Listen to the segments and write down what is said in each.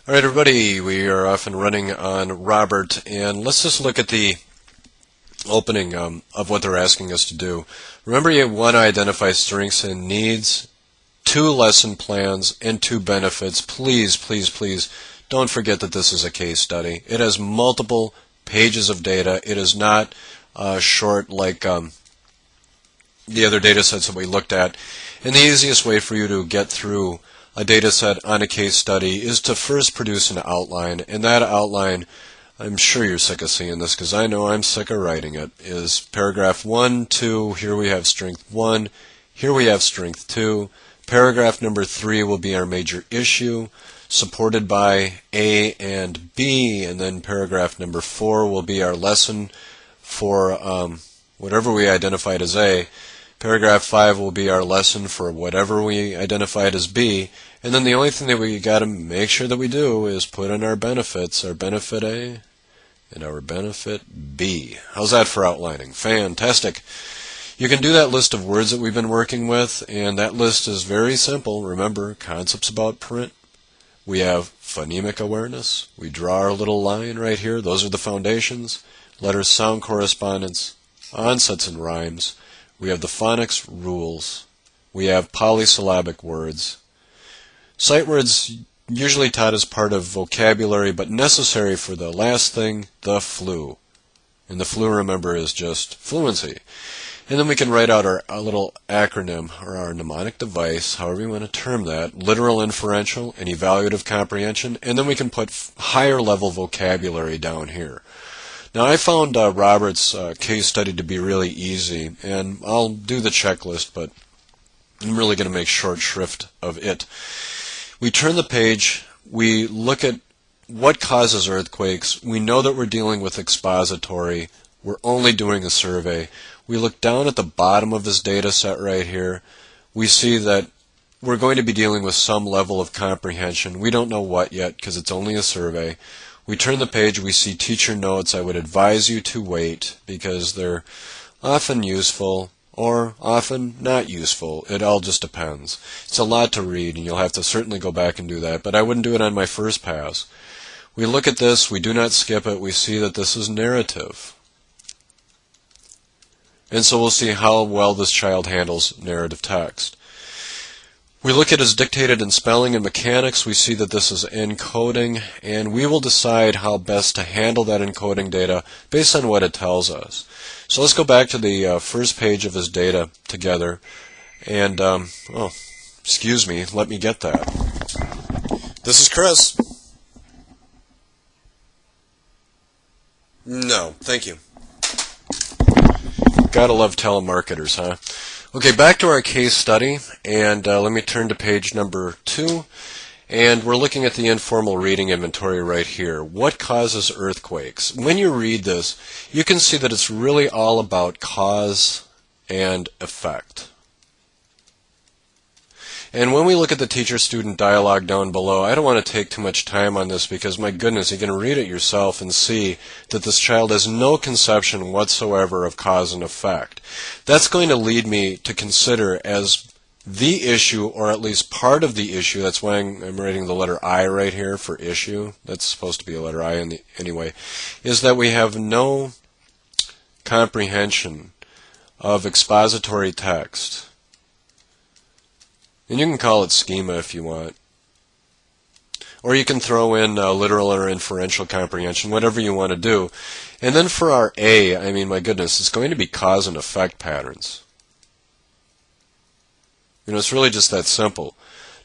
All right, everybody, we are off and running on Robert, and let's just look at the opening of what they're asking us to do. Remember, you want to identify strengths and needs, 2 lesson plans, and 2 benefits. Please, please, please don't forget that this is a case study. It has multiple pages of data. It is not short like the other data sets that we looked at. And the easiest way for you to get through a data set on a case study is to first produce an outline, and that outline, I'm sure you're sick of seeing this because I know I'm sick of writing it, is paragraph 1, 2, here we have strength 1, here we have strength 2, paragraph number 3 will be our major issue, supported by A and B, and then paragraph number 4 will be our lesson for whatever we identified as A. Paragraph 5 will be our lesson for whatever we identified as B, and then the only thing that we got to make sure that we do is put in our benefits, our benefit A and our benefit B. How's that for outlining? Fantastic. You can do that list of words that we've been working with, and that list is very simple. Remember, concepts about print. We have phonemic awareness. We draw our little line right here. Those are the foundations. Letters, sound correspondence, onsets and rhymes. We have the phonics rules. We have polysyllabic words. Sight words usually taught as part of vocabulary, but necessary for the last thing, the flu. And the flu, remember, is just fluency. And then we can write out our little acronym, or our mnemonic device, however you want to term that, literal inferential and evaluative comprehension, and then we can put higher level vocabulary down here. Now, I found Robert's case study to be really easy, and I'll do the checklist, but I'm really going to make short shrift of it. We turn the page, we look at what causes earthquakes, we know that we're dealing with expository, we're only doing a survey. We look down at the bottom of this data set right here, we see that we're going to be dealing with some level of comprehension. We don't know what yet because it's only a survey. We turn the page, we see teacher notes. I would advise you to wait because they're often useful or often not useful. It all just depends. It's a lot to read and you'll have to certainly go back and do that, but I wouldn't do it on my first pass. We look at this, we do not skip it, we see that this is narrative. And so we'll see how well this child handles narrative text. We look at as dictated in spelling and mechanics, we see that this is encoding, and we will decide how best to handle that encoding data based on what it tells us. So let's go back to the first page of his data together, and, excuse me, let me get that. This is Chris. No, thank you. Gotta love telemarketers, huh? Okay, back to our case study, and let me turn to page number 2, and we're looking at the informal reading inventory right here. What causes earthquakes? When you read this, you can see that it's really all about cause and effect. And when we look at the teacher-student dialogue down below, I don't want to take too much time on this because, my goodness, you can read it yourself and see that this child has no conception whatsoever of cause and effect. That's going to lead me to consider as the issue, or at least part of the issue, that's why I'm writing the letter I right here for issue, that's supposed to be a letter I anyway, is that we have no comprehension of expository text. And you can call it schema if you want. Or you can throw in literal or inferential comprehension, whatever you want to do. And then for our A, I mean, my goodness, it's going to be cause and effect patterns. You know, it's really just that simple.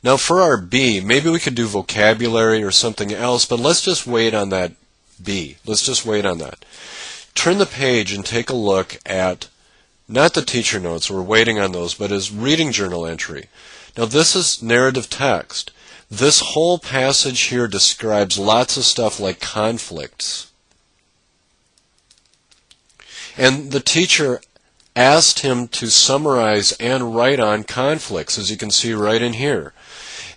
Now for our B, maybe we could do vocabulary or something else, but let's just wait on that B. Let's just wait on that. Turn the page and take a look at, not the teacher notes, we're waiting on those, but his reading journal entry. Now this is narrative text. This whole passage here describes lots of stuff like conflicts. And the teacher asked him to summarize and write on conflicts, as you can see right in here.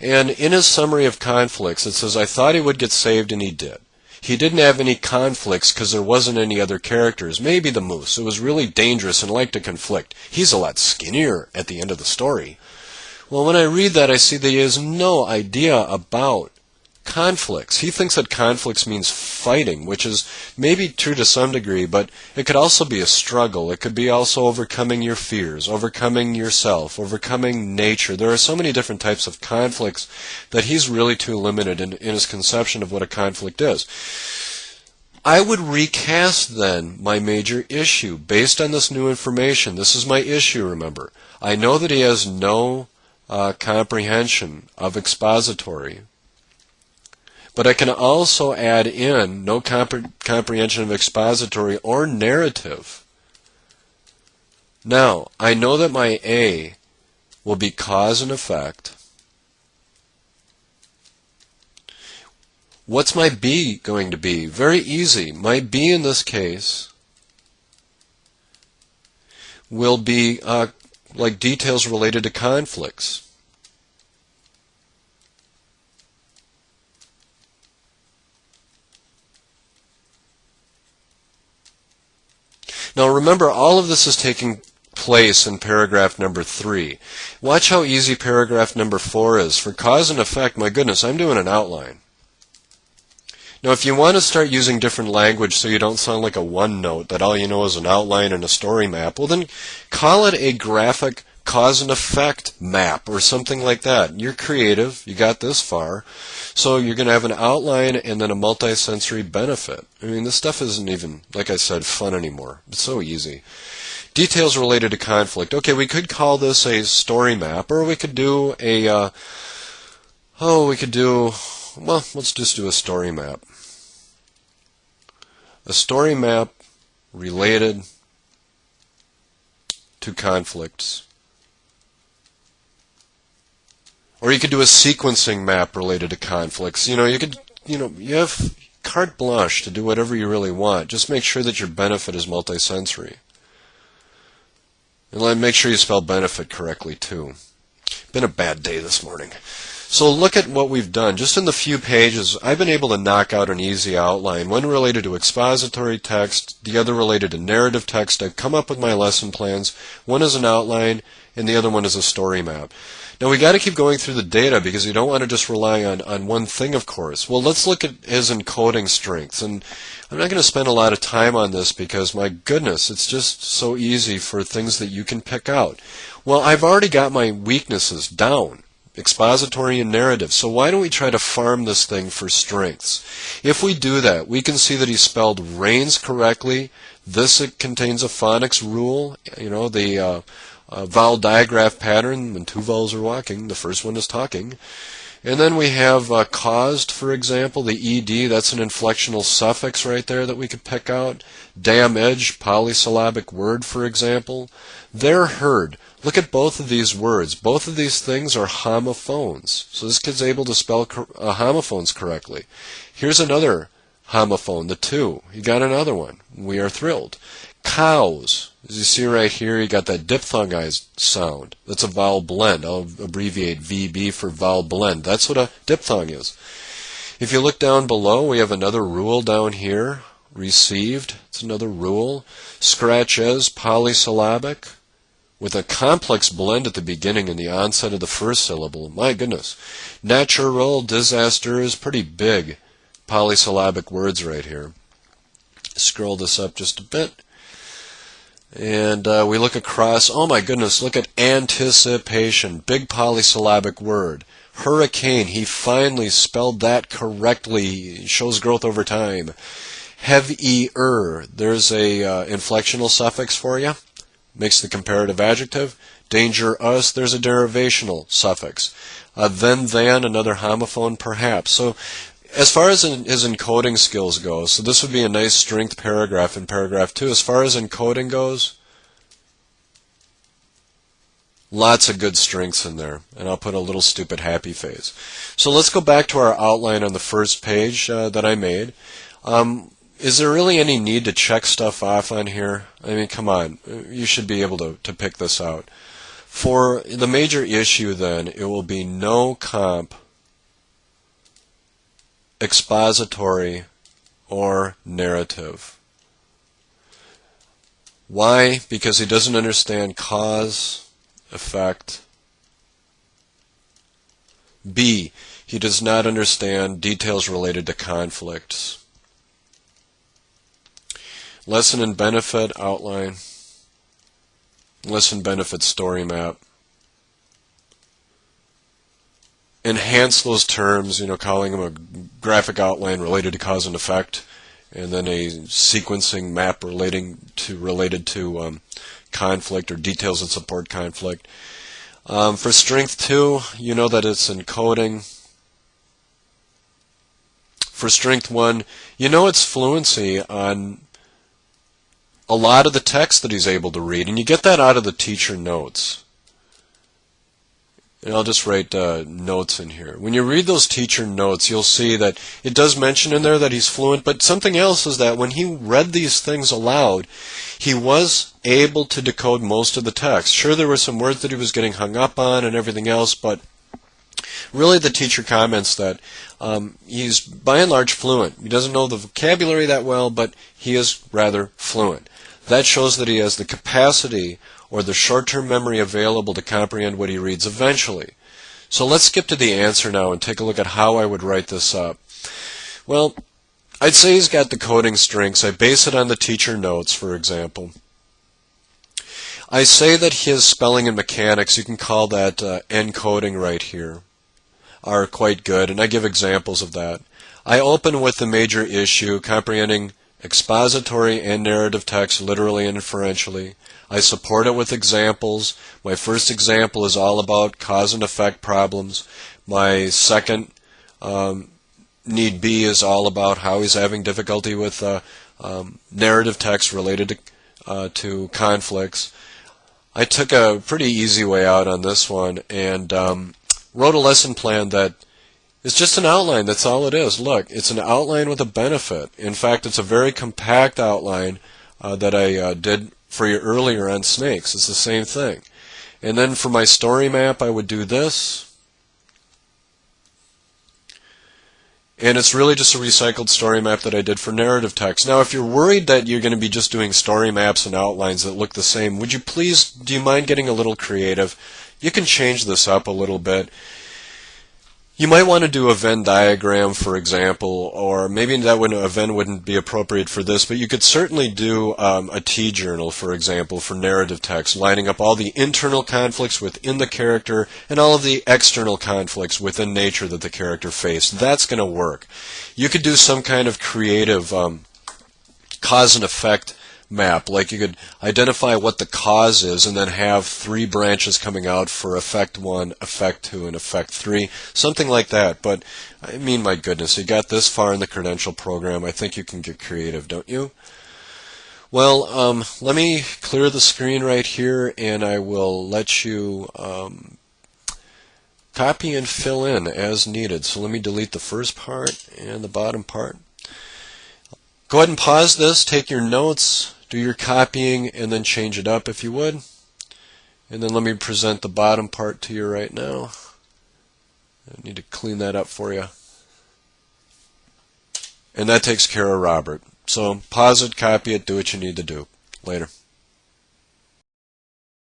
And in his summary of conflicts, it says, I thought he would get saved, and he did. He didn't have any conflicts because there wasn't any other characters. Maybe the moose. It was really dangerous and liked to conflict. He's a lot skinnier at the end of the story. Well, when I read that, I see that he has no idea about conflicts. He thinks that conflicts means fighting, which is maybe true to some degree, but it could also be a struggle. It could be also overcoming your fears, overcoming yourself, overcoming nature. There are so many different types of conflicts that he's really too limited in his conception of what a conflict is. I would recast then my major issue based on this new information. This is my issue, remember. I know that he has no comprehension of expository, but I can also add in no comprehension of expository or narrative. Now, I know that my A will be cause and effect. What's my B going to be? Very easy. My B in this case will be like details related to conflicts. Now remember, all of this is taking place in paragraph number 3. Watch how easy paragraph number 4 is. For cause and effect, my goodness, I'm doing an outline. Now if you want to start using different language so you don't sound like a one-note, that all you know is an outline and a story map, well then call it a graphic cause and effect map or something like that. You're creative, you got this far, so you're going to have an outline and then a multi-sensory benefit. I mean, this stuff isn't even, like I said, fun anymore. It's so easy. Details related to conflict. Okay, we could call this a story map, or we could do a, well, let's just do a story map. A story map related to conflicts. Or you could do a sequencing map related to conflicts. You have carte blanche to do whatever you really want. Just make sure that your benefit is multisensory. And make sure you spell benefit correctly too. Been a bad day this morning. So look at what we've done. Just in the few pages, I've been able to knock out an easy outline. One related to expository text, the other related to narrative text. I've come up with my lesson plans. One is an outline, and the other one is a story map. Now we got to keep going through the data because you don't want to just rely on one thing, of course. Well, let's look at his encoding strengths. And I'm not going to spend a lot of time on this because, my goodness, it's just so easy for things that you can pick out. Well, I've already got my weaknesses down. Expository and narrative. So why don't we try to farm this thing for strengths? If we do that, we can see that he spelled reigns correctly. It contains a phonics rule, the vowel digraph pattern. When two vowels are walking, the first one is talking. And then we have caused, for example, the ed, that's an inflectional suffix right there that we could pick out. Damage, polysyllabic word, for example. They're heard. Look at both of these words. Both of these things are homophones. So this kid's able to spell homophones correctly. Here's another homophone, the two. He got another one. We are thrilled. Cows. As you see right here, you got that diphthongized sound. That's a vowel blend. I'll abbreviate VB for vowel blend. That's what a diphthong is. If you look down below, we have another rule down here. Received. It's another rule. Scratches, polysyllabic, with a complex blend at the beginning and the onset of the first syllable. My goodness. Natural, disaster is pretty big polysyllabic words right here. Scroll this up just a bit. And we look across, oh my goodness, look at anticipation, big polysyllabic word. Hurricane, he finally spelled that correctly, shows growth over time. Heavier, there's a inflectional suffix for you, makes the comparative adjective. Dangerous, there's a derivational suffix. Than, another homophone perhaps. So as far as his encoding skills go, so this would be a nice strength paragraph in paragraph 2. As far as encoding goes, lots of good strengths in there. And I'll put a little stupid happy face. So let's go back to our outline on the first page that I made. Is there really any need to check stuff off on here? I mean, come on. You should be able to pick this out. For the major issue then, it will be no comp, expository, or narrative. Why? Because he doesn't understand cause, effect, B, he does not understand details related to conflicts. Lesson and benefit outline. Lesson benefit story map. Enhance those terms, calling them a graphic outline related to cause and effect, and then a sequencing map related to conflict or details that support conflict. For strength 2, you know that it's encoding. For strength 1, you know it's fluency on a lot of the text that he's able to read, and you get that out of the teacher notes. And I'll just write notes in here. When you read those teacher notes, you'll see that it does mention in there that he's fluent, but something else is that when he read these things aloud, he was able to decode most of the text. Sure, there were some words that he was getting hung up on and everything else, but really the teacher comments that he's by and large fluent. He doesn't know the vocabulary that well, but he is rather fluent. That shows that he has the capacity or the short-term memory available to comprehend what he reads eventually. So let's skip to the answer now and take a look at how I would write this up. Well, I'd say he's got the coding strengths. I base it on the teacher notes, for example. I say that his spelling and mechanics, you can call that encoding right here, are quite good, and I give examples of that. I open with the major issue, comprehending expository and narrative text literally and inferentially. I support it with examples. My first example is all about cause and effect problems. My second need B is all about how he's having difficulty with narrative text related to conflicts. I took a pretty easy way out on this one and wrote a lesson plan that is just an outline. That's all it is. Look, it's an outline with a benefit. In fact, it's a very compact outline that I did for you earlier on snakes. It's the same thing. And then for my story map, I would do this. And it's really just a recycled story map that I did for narrative text. Now, if you're worried that you're going to be just doing story maps and outlines that look the same, do you mind getting a little creative? You can change this up a little bit. You might want to do a Venn diagram, for example, or maybe a Venn wouldn't be appropriate for this, but you could certainly do a T-journal, for example, for narrative text, lining up all the internal conflicts within the character and all of the external conflicts within nature that the character faced. That's going to work. You could do some kind of creative cause and effect map, like you could identify what the cause is and then have 3 branches coming out for effect 1, effect 2, and effect 3, something like that. But I mean, my goodness, you got this far in the credential program, I think you can get creative, don't you? Well, let me clear the screen right here and I will let you copy and fill in as needed. So let me delete the first part and the bottom part. Go ahead and pause this, take your notes, do your copying, and then change it up if you would. And then let me present the bottom part to you right now. I need to clean that up for you. And that takes care of Robert. So pause it, copy it, do what you need to do. Later.